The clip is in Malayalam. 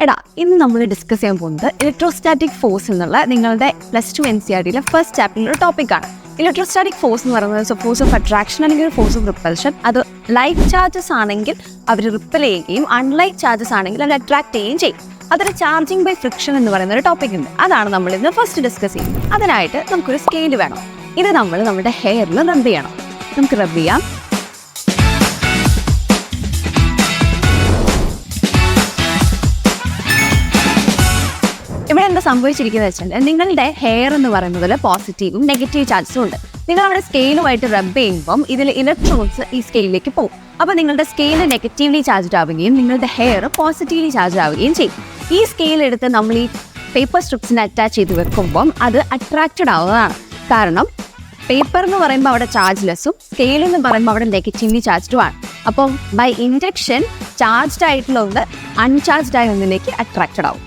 എടാ, ഇന്ന് നമ്മൾ ഡിസ്കസ് ചെയ്യാൻ പോകുന്നത് ഇലക്ട്രോസ്റ്റാറ്റിക് ഫോഴ്സ് എന്നുള്ള നിങ്ങളുടെ +2 NCERTയിലെ ഫസ്റ്റ് ചാപ്റ്ററിലെ ഒരു ടോപ്പിക്കാണ്. ഇലക്ട്രോസ്റ്റാറ്റിക് ഫോഴ്സ് എന്ന് പറയുന്നത് ഫോഴ്സ് ഓഫ് അട്രാക്ഷൻ അല്ലെങ്കിൽ ഫോഴ്സ് ഓഫ് റിപ്പൽഷൻ. അത് ലൈക്ക് ചാർജസ് ആണെങ്കിൽ അവർ റിപ്പൽ ചെയ്യുകയും അൺലൈക്ക് ചാർജസ് ആണെങ്കിൽ അത് അട്രാക്ട് ചെയ്യുകയും ചെയ്യും. അതൊരു ചാർജിങ് ബൈ ഫ്രിക്ഷൻ എന്ന് പറയുന്ന ഒരു ടോപ്പിക് ഉണ്ട്. അതാണ് നമ്മൾ ഇന്ന് ഫസ്റ്റ് ഡിസ്കസ് ചെയ്യുന്നത്. അതിനായിട്ട് നമുക്കൊരു സ്കെയിൽ വേണം. ഇത് നമ്മൾ നമ്മുടെ ഹെയറിൽ റബ് ചെയ്യണം. നമുക്ക് റബ് ചെയ്യാം. ഇവിടെ എന്താ സംഭവിച്ചിരിക്കുന്നത് വെച്ചാൽ നിങ്ങളുടെ ഹെയർ എന്ന് പറയുന്നതിൽ പോസിറ്റീവും നെഗറ്റീവ് ചാർജസും ഉണ്ട്. നിങ്ങൾ അവിടെ സ്കെയിലുമായിട്ട് റബ് ചെയ്യുമ്പം ഇതിൽ ഇലക്ട്രോൺസ് ഈ സ്കെയിലിലേക്ക് പോകും. അപ്പോൾ നിങ്ങളുടെ സ്കെയിൽ നെഗറ്റീവ്ലി ചാർജ്ഡ് ആവുകയും നിങ്ങളുടെ ഹെയർ പോസിറ്റീവ്ലി ചാർജ്ഡ് ആവുകയും ചെയ്യും. ഈ സ്കെയിൽ എടുത്ത് നമ്മൾ ഈ പേപ്പർ സ്ട്രിപ്സിനെ അറ്റാച്ച് ചെയ്ത് വെക്കുമ്പം അത് അട്രാക്റ്റഡ് ആവുന്നതാണ്. കാരണം പേപ്പർ എന്ന് പറയുമ്പോൾ അവിടെ ചാർജ്ലെസ്സും സ്കെയിൽ എന്ന് പറയുമ്പോൾ അവിടെ നെഗറ്റീവ്ലി ചാർജ്ഡും ആണ്. അപ്പം ബൈ ഇൻഡക്ഷൻ ചാർജ്ഡ് ആയിട്ടുള്ള ഒന്ന് അൺചാർജ്ഡ് ആയ ഒന്നിലേക്ക് അട്രാക്റ്റഡ് ആവും.